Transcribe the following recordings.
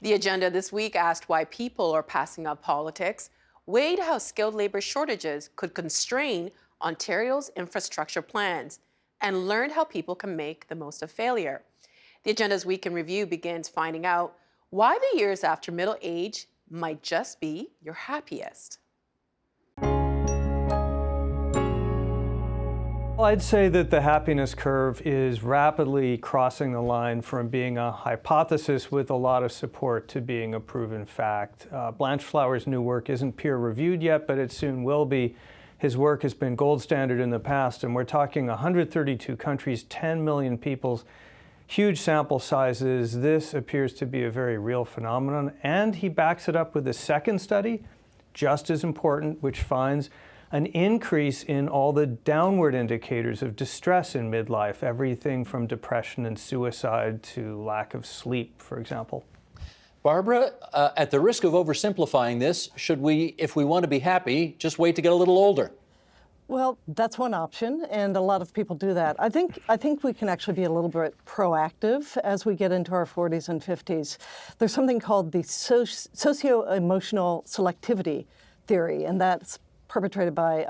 The agenda this week asked why people are passing up politics, weighed how skilled labor shortages could constrain Ontario's infrastructure plans, and learned how people can make the most of failure. The agenda's Week in Review begins finding out why the years after middle age might just be your happiest. Well, I'd say that the happiness curve is rapidly crossing the line from being a hypothesis with a lot of support to being a proven fact. Blanchflower's new work isn't peer-reviewed yet, but it soon will be. His work has been gold standard in the past, and we're talking 132 countries, 10 million people, huge sample sizes. This appears to be a very real phenomenon, and he backs it up with a second study, just as important, which finds an increase in all the downward indicators of distress in midlife, everything from depression and suicide to lack of sleep, for example. Barbara, at the risk of oversimplifying this, should we, if we want to be happy, just wait to get a little older? Well, that's one option, and a lot of people do that. I think we can actually be a little bit proactive as we get into our 40s and 50s. There's something called the socio-emotional selectivity theory, and that's perpetrated by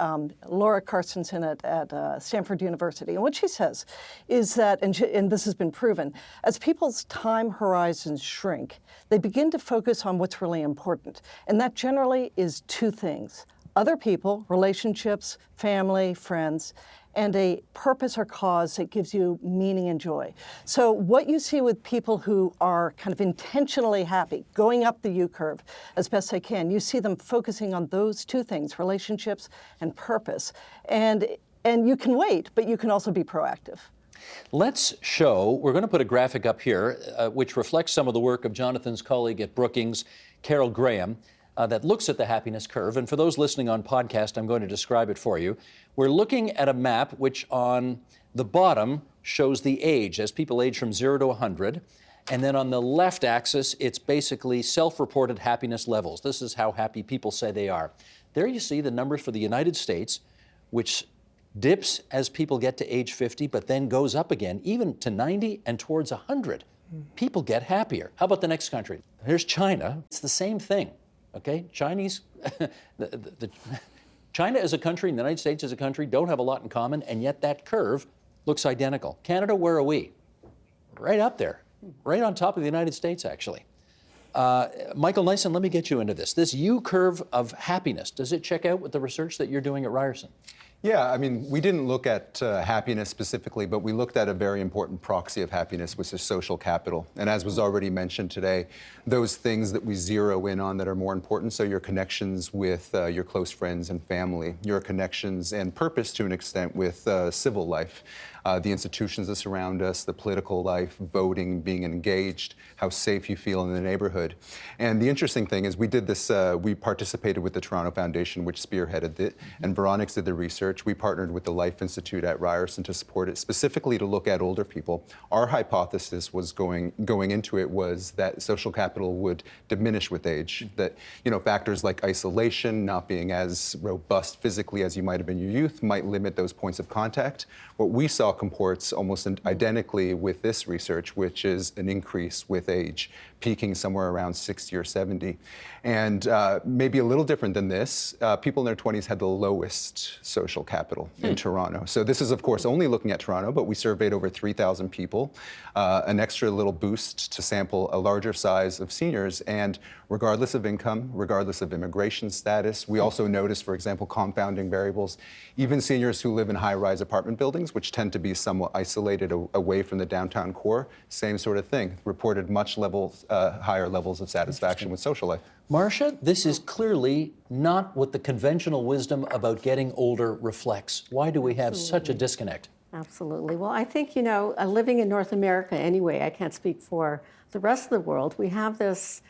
Laura Carstensen at Stanford University. And what she says is that, and this has been proven, as people's time horizons shrink, they begin to focus on what's really important. And that generally is two things: other people, relationships, family, friends, and a purpose or cause that gives you meaning and joy. So what you see with people who are kind of intentionally happy, going up the U-curve as best they can, you see them focusing on those two things, relationships and purpose. And you can wait, but you can also be proactive. Let's show, we're going to put a graphic up here, which reflects some of the work of Jonathan's colleague at Brookings, Carol Graham, that looks at the happiness curve. And for those listening on podcast, I'm going to describe it for you. We're looking at a map which on the bottom shows the age, as people age from 0 to 100. And then on the left axis, it's basically self-reported happiness levels. This is how happy people say they are. There you see the numbers for the United States, which dips as people get to age 50, but then goes up again, even to 90 and towards 100. People get happier. How about the next country? Here's China. It's the same thing. Okay, China as a country and the United States as a country don't have a lot in common, and yet that curve looks identical. Canada, where are we? Right up there, right on top of the United States, actually. Michael Nyson, let me get you into this. This U-curve of happiness, does it check out with the research that you're doing at Ryerson? Yeah, I mean, we didn't look at happiness specifically, but we looked at a very important proxy of happiness, which is social capital. And as was already mentioned today, those things that we zero in on that are more important, so your connections with your close friends and family, your connections and purpose to an extent with civil life, the institutions that surround us, the political life, voting, being engaged, how safe you feel in the neighborhood. And the interesting thing is we did this, we participated with the Toronto Foundation, which spearheaded it, and Veronix did the research. We partnered with the Life Institute at Ryerson to support it, specifically to look at older people. Our hypothesis was going into it was that social capital would diminish with age, that factors like isolation, not being as robust physically as you might have been in your youth, might limit those points of contact. What we saw comports almost identically with this research, which is an increase with age, peaking somewhere around 60 or 70. And maybe a little different than this, people in their 20s had the lowest social capital in Toronto. So this is, of course, only looking at Toronto, but we surveyed over 3,000 people, an extra little boost to sample a larger size of seniors. And regardless of income, regardless of immigration status, we also noticed, for example, compounding variables. Even seniors who live in high-rise apartment buildings, which tend to be somewhat isolated away from the downtown core, same sort of thing, reported much higher levels of satisfaction with social life. Marcia, this is clearly not what the conventional wisdom about getting older reflects. Why do we have such a disconnect? Absolutely. Well, I think, living in North America anyway, I can't speak for the rest of the world, we have this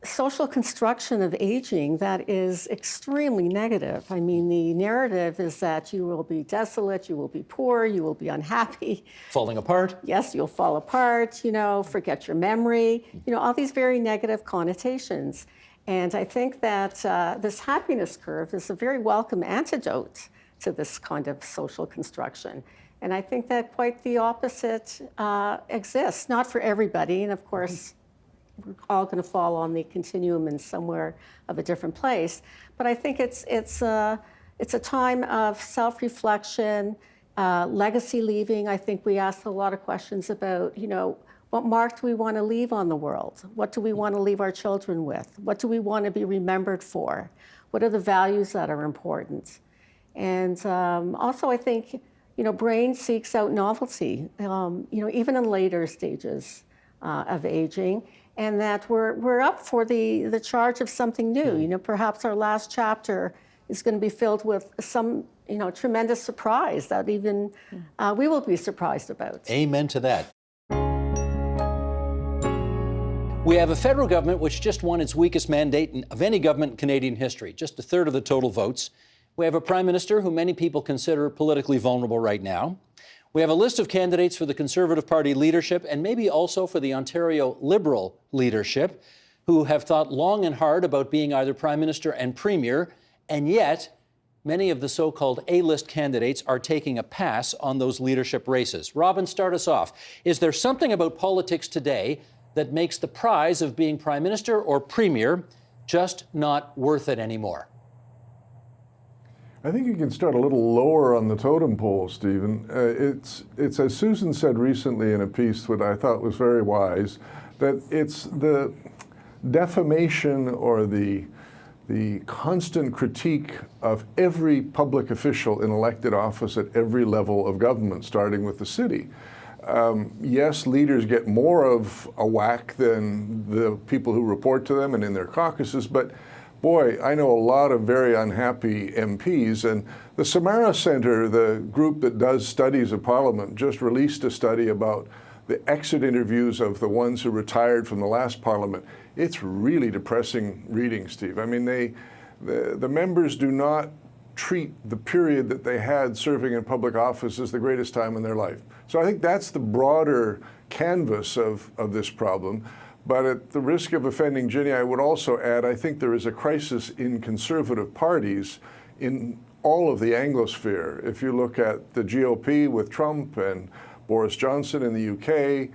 social construction of aging that is extremely negative. I mean, the narrative is that you will be desolate, you will be poor, you will be unhappy. Falling apart? Yes, you'll fall apart, forget your memory, all these very negative connotations. And I think that this happiness curve is a very welcome antidote to this kind of social construction. And I think that quite the opposite exists, not for everybody. And of course, we're all going to fall on the continuum in somewhere of a different place. But I think it's a time of self-reflection, legacy leaving. I think we asked a lot of questions about, what mark do we want to leave on the world? What do we want to leave our children with? What do we want to be remembered for? What are the values that are important? And also, I think, brain seeks out novelty, even in later stages of aging, and that we're up for the charge of something new. Perhaps our last chapter is going to be filled with some, tremendous surprise that even we will be surprised about. Amen to that. We have a federal government which just won its weakest mandate of any government in Canadian history, just a third of the total votes. We have a prime minister who many people consider politically vulnerable right now. We have a list of candidates for the Conservative Party leadership and maybe also for the Ontario Liberal leadership who have thought long and hard about being either prime minister and premier, and yet many of the so-called A-list candidates are taking a pass on those leadership races. Robin, start us off. Is there something about politics today that makes the prize of being prime minister or premier just not worth it anymore? I think you can start a little lower on the totem pole, Stephen. It's as Susan said recently in a piece that I thought was very wise, that it's the defamation or the constant critique of every public official in elected office at every level of government, starting with the city. Yes, leaders get more of a whack than the people who report to them and in their caucuses, but boy, I know a lot of very unhappy MPs, and the Samara Centre, the group that does studies of Parliament, just released a study about the exit interviews of the ones who retired from the last Parliament. It's really depressing reading, Steve. I mean, the members do not treat the period that they had serving in public office as the greatest time in their life. So I think that's the broader canvas of this problem. But at the risk of offending Ginny, I would also add, I think there is a crisis in Conservative parties in all of the Anglosphere. If you look at the GOP with Trump and Boris Johnson in the UK,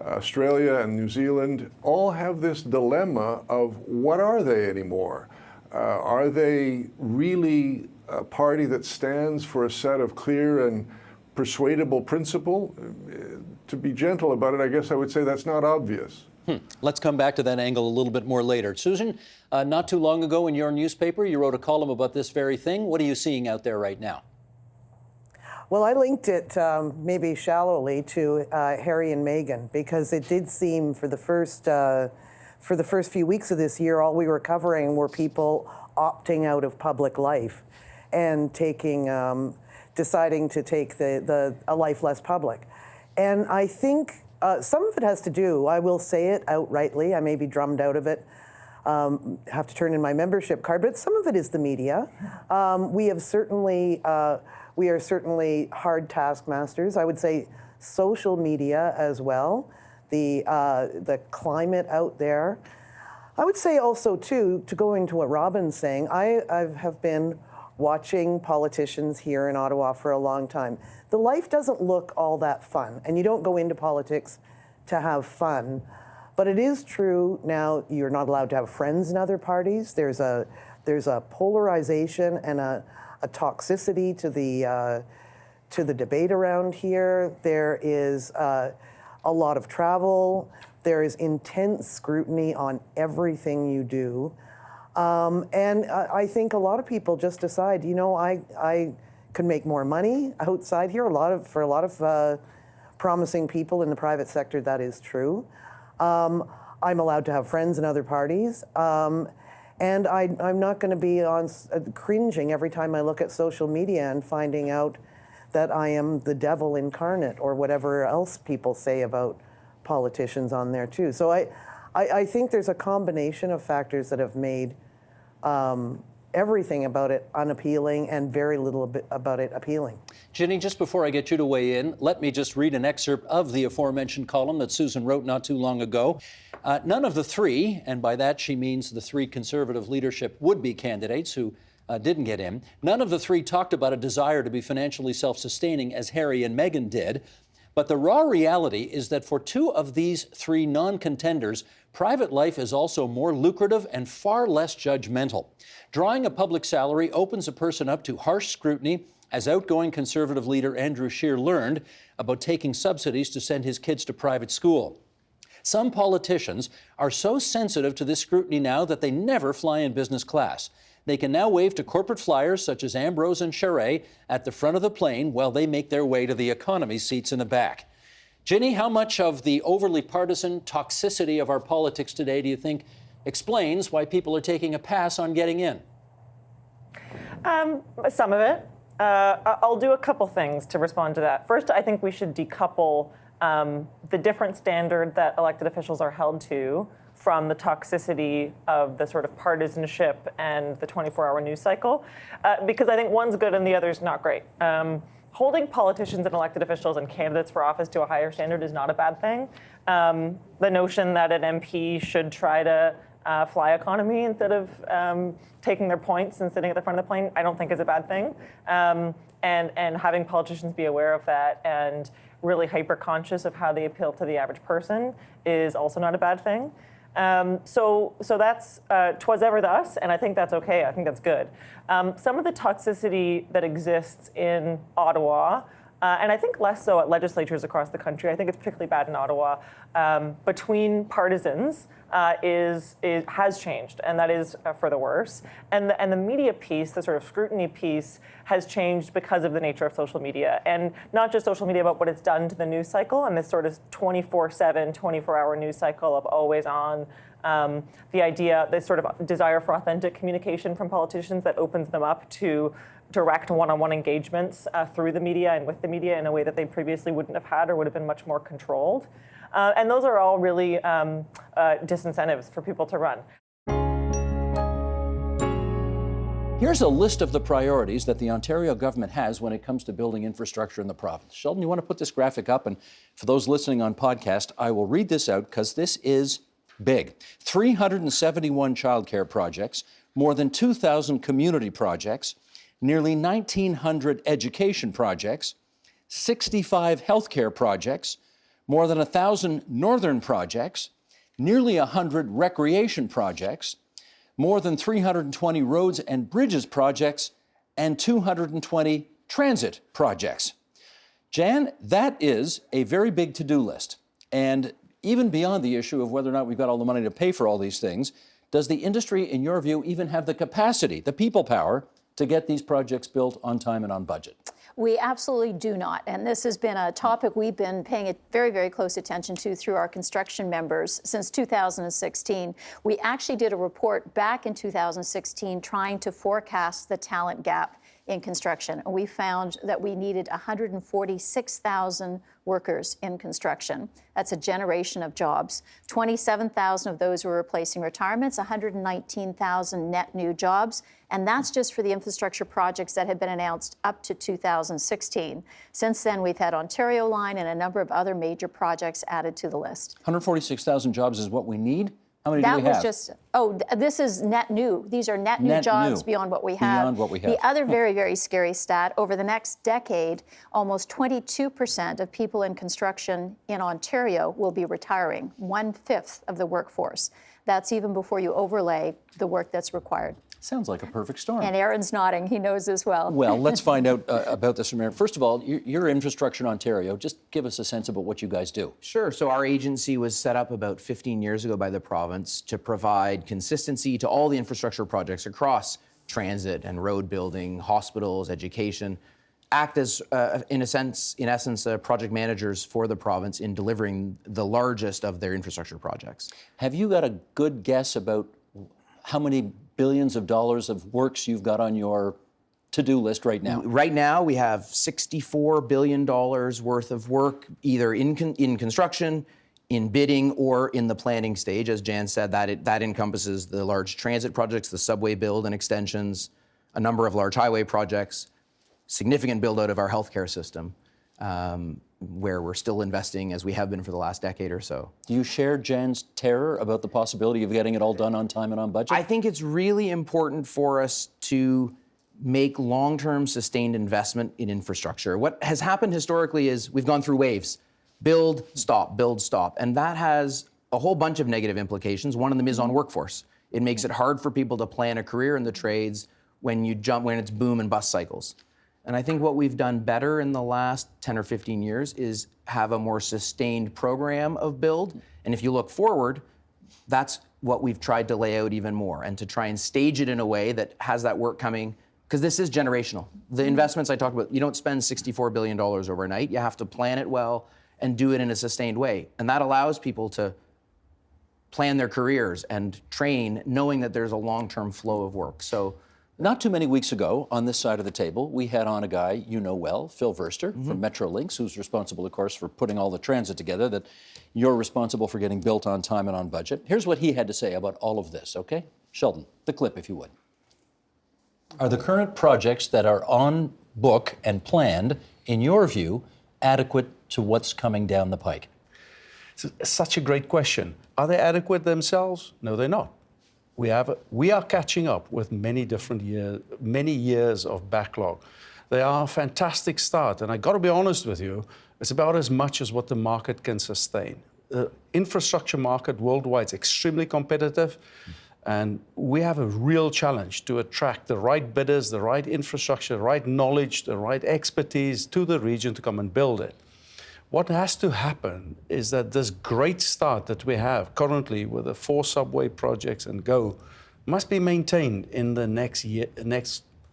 Australia and New Zealand, all have this dilemma of what are they anymore? Are they really a party that stands for a set of clear and persuadable principle? To be gentle about it, I guess I would say that's not obvious. Let's come back to that angle a little bit more later. Susan, not too long ago in your newspaper, you wrote a column about this very thing. What are you seeing out there right now? Well, I linked it maybe shallowly to Harry and Meghan, because it did seem for the first few weeks of this year, all we were covering were people opting out of public life and deciding to take a life less public. And I think some of it has to do, I will say it outrightly, I may be drummed out of it, have to turn in my membership card, but some of it is the media. We are certainly hard taskmasters. I would say social media as well, the climate out there. I would say also too, to go into what Robin's saying, I have been watching politicians here in Ottawa for a long time. The life doesn't look all that fun, and you don't go into politics to have fun. But it is true now you're not allowed to have friends in other parties. There's a polarization and a toxicity to the debate around here. There is a lot of travel. There is intense scrutiny on everything you do. And I think a lot of people just decide, I could make more money outside here. For a lot of promising people in the private sector, that is true. I'm allowed to have friends in other parties. And I'm not going to be cringing every time I look at social media and finding out that I am the devil incarnate or whatever else people say about politicians on there too. So I think there's a combination of factors that have made everything about it unappealing and very little about it appealing. Ginny, just before I get you to weigh in, let me just read an excerpt of the aforementioned column that Susan wrote not too long ago. None of the three, and by that she means the three Conservative leadership would-be candidates who didn't get in, none of the three talked about a desire to be financially self-sustaining as Harry and Meghan did. But the raw reality is that for two of these three non-contenders, private life is also more lucrative and far less judgmental. Drawing a public salary opens a person up to harsh scrutiny, as outgoing Conservative leader Andrew Scheer learned about taking subsidies to send his kids to private school. Some politicians are so sensitive to this scrutiny now that they never fly in business class. They can now wave to corporate flyers such as Ambrose and Charest at the front of the plane while they make their way to the economy seats in the back. Ginny, how much of the overly partisan toxicity of our politics today do you think explains why people are taking a pass on getting in? Some of it. I'll do a couple things to respond to that. First, I think we should decouple the different standard that elected officials are held to from the toxicity of the sort of partisanship and the 24-hour news cycle, because I think one's good and the other's not great. Holding politicians and elected officials and candidates for office to a higher standard is not a bad thing. The notion that an MP should try to fly economy instead of taking their points and sitting at the front of the plane, I don't think is a bad thing. And having politicians be aware of that and really hyper-conscious of how they appeal to the average person is also not a bad thing. So that's 'twas ever thus, and I think that's okay. I think that's good. Some of the toxicity that exists in Ottawa, and I think less so at legislatures across the country, I think it's particularly bad in Ottawa, between partisans has changed, and that is for the worse. And the media piece, the sort of scrutiny piece, has changed because of the nature of social media, and not just social media, but what it's done to the news cycle and this sort of 24/7, 24-hour news cycle of always on. The idea, this sort of desire for authentic communication from politicians that opens them up to direct one-on-one engagements through the media and with the media in a way that they previously wouldn't have had or would have been much more controlled. And those are all really disincentives for people to run. Here's a list of the priorities that the Ontario government has when it comes to building infrastructure in the province. Sheldon, you want to put this graphic up? And for those listening on podcast, I will read this out because this is big. 371 childcare projects, more than 2,000 community projects, nearly 1,900 education projects, 65 healthcare projects, more than 1,000 northern projects, nearly 100 recreation projects, more than 320 roads and bridges projects, and 220 transit projects. Jan, that is a very big to-do list. And even beyond the issue of whether or not we've got all the money to pay for all these things, does the industry, in your view, even have the capacity, the people power, to get these projects built on time and on budget? We absolutely do not. And this has been a topic we've been paying a very, very close attention to through our construction members since 2016. We actually did a report back in 2016 trying to forecast the talent gap in construction. And we found that we needed 146,000 workers in construction. That's a generation of jobs. 27,000 of those were replacing retirements, 119,000 net new jobs. And that's just for the infrastructure projects that had been announced up to 2016. Since then, we've had Ontario Line and a number of other major projects added to the list. 146,000 jobs is what we need? How many do we have? That was just, this is net new. These are net new jobs beyond what we have. Beyond what we have. The other very, very scary stat, over the next decade, almost 22% of people in construction in Ontario will be retiring, 1/5 of the workforce. That's even before you overlay the work that's required. Sounds like a perfect storm. And Aaron's nodding. He knows as well. Well, let's find out about this from Aaron. First of all, your infrastructure in Ontario, just give us a sense about what you guys do. Sure. So our agency was set up about 15 years ago by the province to provide consistency to all the infrastructure projects across transit and road building, hospitals, education, act as, in essence, project managers for the province in delivering the largest of their infrastructure projects. Have you got a good guess about how many billions of dollars of works you've got on your to-do list right now? Right now, we have $64 billion worth of work, either in construction, in bidding, or in the planning stage. As Jan said, that encompasses the large transit projects, the subway build and extensions, a number of large highway projects, significant build out of our healthcare system, where we're still investing as we have been for the last decade or so. Do you share Jan's terror about the possibility of getting it all done on time and on budget? I think it's really important for us to make long-term sustained investment in infrastructure. What has happened historically is we've gone through waves. Build, stop, and that has a whole bunch of negative implications. One of them is on workforce. It makes it hard for people to plan a career in the trades when it's boom and bust cycles. And I think what we've done better in the last 10 or 15 years is have a more sustained program of build. And if you look forward, that's what we've tried to lay out even more and to try and stage it in a way that has that work coming, because this is generational. The investments I talked about, you don't spend $64 billion overnight. You have to plan it well and do it in a sustained way. And that allows people to plan their careers and train knowing that there's a long-term flow of work. So, not too many weeks ago, on this side of the table, we had on a guy you know well, Phil Verster from Metrolinx, who's responsible, of course, for putting all the transit together that you're responsible for getting built on time and on budget. Here's what he had to say about all of this, okay? Sheldon, the clip, if you would. Are the current projects that are on book and planned, in your view, adequate to what's coming down the pike? It's such a great question. Are they adequate themselves? No, they're not. We are catching up with many years of backlog. They are a fantastic start, and I got to be honest with you, it's about as much as what the market can sustain. The infrastructure market worldwide is extremely competitive, and we have a real challenge to attract the right bidders, the right infrastructure, the right knowledge, the right expertise to the region to come and build it. What has to happen is that this great start that we have currently with the 4 subway projects and GO must be maintained in the next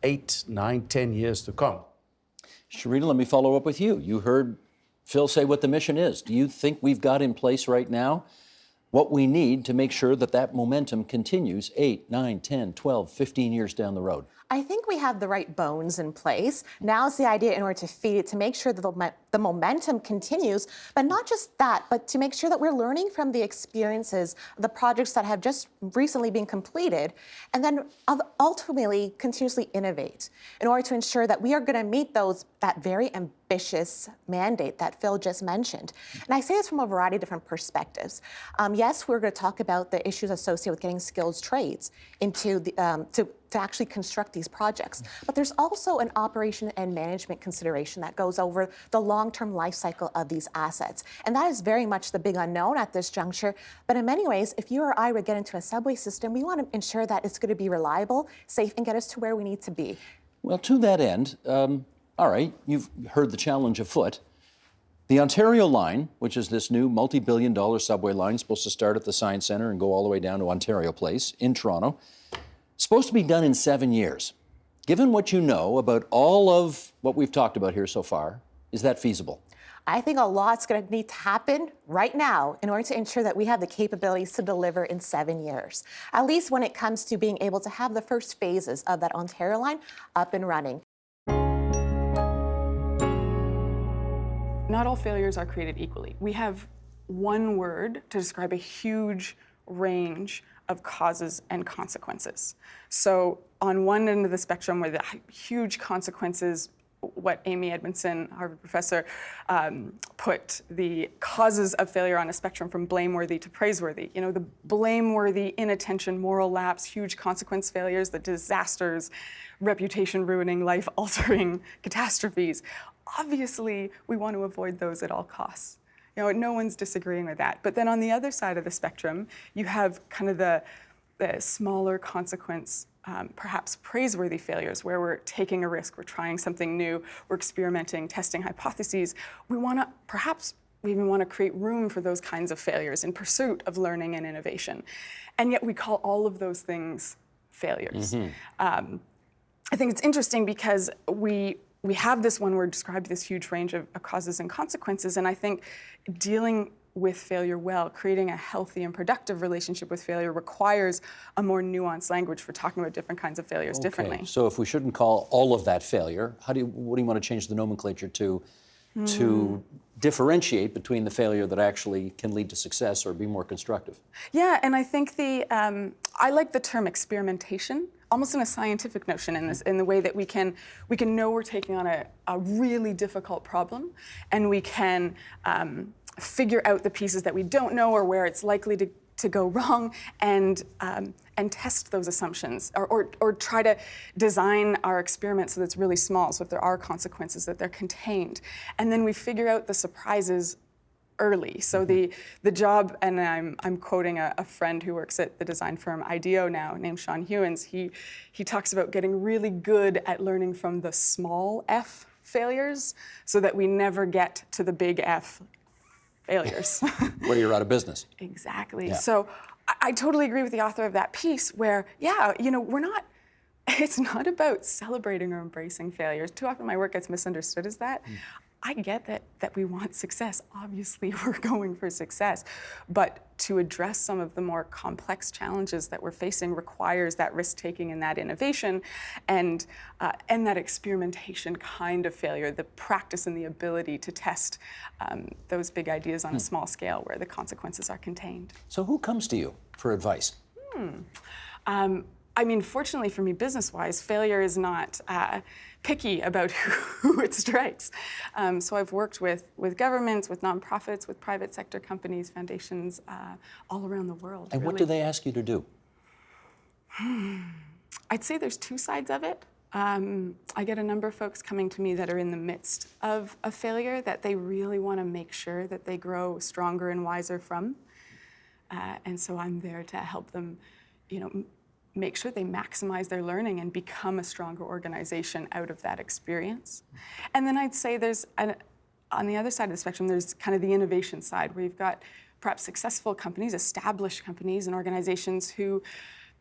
8, 9, 10 years to come. Sharita, let me follow up with you. You heard Phil say what the mission is. Do you think we've got in place right now what we need to make sure that that momentum continues 8, 9, 10, 12, 15 years down the road? I think we have the right bones in place. Now's the idea in order to feed it, to make sure that the momentum continues, but not just that, but to make sure that we're learning from the experiences, the projects that have just recently been completed, and then ultimately continuously innovate in order to ensure that we are going to meet that very ambitious mandate that Phil just mentioned. And I say this from a variety of different perspectives. Yes, we're going to talk about the issues associated with getting skilled trades into to actually construct these projects. But there's also an operation and management consideration that goes over the long-term life cycle of these assets. And that is very much the big unknown at this juncture. But in many ways, if you or I would get into a subway system, we want to ensure that it's going to be reliable, safe, and get us to where we need to be. Well, to that end, all right, you've heard the challenge afoot. The Ontario line, which is this new multi-billion-dollar subway line, supposed to start at the Science Centre and go all the way down to Ontario Place in Toronto, supposed to be done in 7 years. Given what you know about all of what we've talked about here so far, is that feasible? I think a lot's going to need to happen right now in order to ensure that we have the capabilities to deliver in 7 years, at least when it comes to being able to have the first phases of that Ontario line up and running. Not all failures are created equally. We have one word to describe a huge range of causes and consequences. So on one end of the spectrum where the huge consequences, what Amy Edmondson, Harvard professor, put the causes of failure on a spectrum from blameworthy to praiseworthy. You know, the blameworthy, inattention, moral lapse, huge consequence failures, the disasters, reputation ruining, life altering catastrophes. Obviously, we want to avoid those at all costs. You know, no one's disagreeing with that. But then on the other side of the spectrum, you have kind of the smaller consequence, perhaps praiseworthy failures where we're taking a risk, we're trying something new, we're experimenting, testing hypotheses. We even want to create room for those kinds of failures in pursuit of learning and innovation. And yet we call all of those things failures. I think it's interesting because we have this one word described this huge range of causes and consequences, and I think dealing with failure well, creating a healthy and productive relationship with failure requires a more nuanced language for talking about different kinds of failures differently. So if we shouldn't call all of that failure, what do you want to change the nomenclature to differentiate between the failure that actually can lead to success or be more constructive? Yeah, and I think I like the term experimentation, almost in a scientific notion in the way that we can know we're taking on a really difficult problem, and we can figure out the pieces that we don't know or where it's likely to to go wrong and test those assumptions or try to design our experiment so that it's really small, so if there are consequences that they're contained. And then we figure out the surprises early. So the job, and I'm quoting a friend who works at the design firm IDEO now, named Sean Hewins. He talks about getting really good at learning from the small F failures so that we never get to the big F failures. Where you're out of business. Exactly. Yeah. So I totally agree with the author of that piece where, yeah, it's not about celebrating or embracing failures. Too often my work gets misunderstood as that. I get that we want success. Obviously, we're going for success. But to address some of the more complex challenges that we're facing requires that risk-taking and that innovation and that experimentation kind of failure, the practice and the ability to test those big ideas on a small scale where the consequences are contained. So who comes to you for advice? I mean, fortunately for me, business-wise, failure is not picky about who it strikes. So I've worked with governments, with nonprofits, with private sector companies, foundations, all around the world. And really. what do they ask you to do? I'd say there's two sides of it. I get a number of folks coming to me that are in the midst of a failure that they really want to make sure that they grow stronger and wiser from. And so I'm there to help them, make sure they maximize their learning and become a stronger organization out of that experience. And then I'd say on the other side of the spectrum, there's kind of the innovation side where you've got perhaps successful companies, established companies and organizations who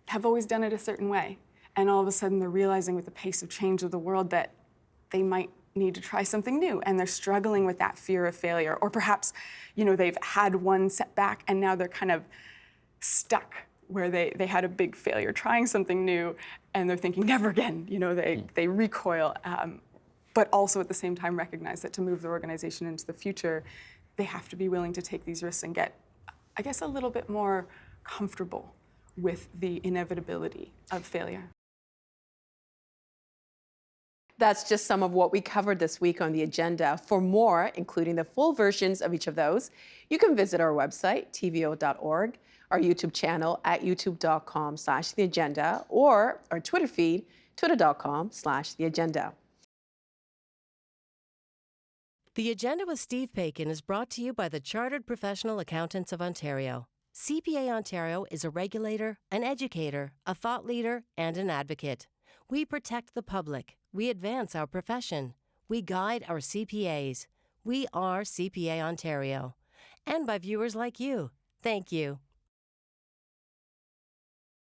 have always done it a certain way. And all of a sudden they're realizing with the pace of change of the world that they might need to try something new and they're struggling with that fear of failure. Or perhaps, they've had one setback and now they're kind of stuck where they had a big failure trying something new and they're thinking never again, they recoil, but also at the same time recognize that to move their organization into the future, they have to be willing to take these risks and get, I guess, a little bit more comfortable with the inevitability of failure. That's just some of what we covered this week on the agenda. For more, including the full versions of each of those, you can visit our website, tvo.org, our YouTube channel at youtube.com/theagenda, or our Twitter feed, twitter.com/theagenda. The Agenda with Steve Paikin is brought to you by the Chartered Professional Accountants of Ontario. CPA Ontario is a regulator, an educator, a thought leader, and an advocate. We protect the public. We advance our profession. We guide our CPAs. We are CPA Ontario. And by viewers like you. Thank you.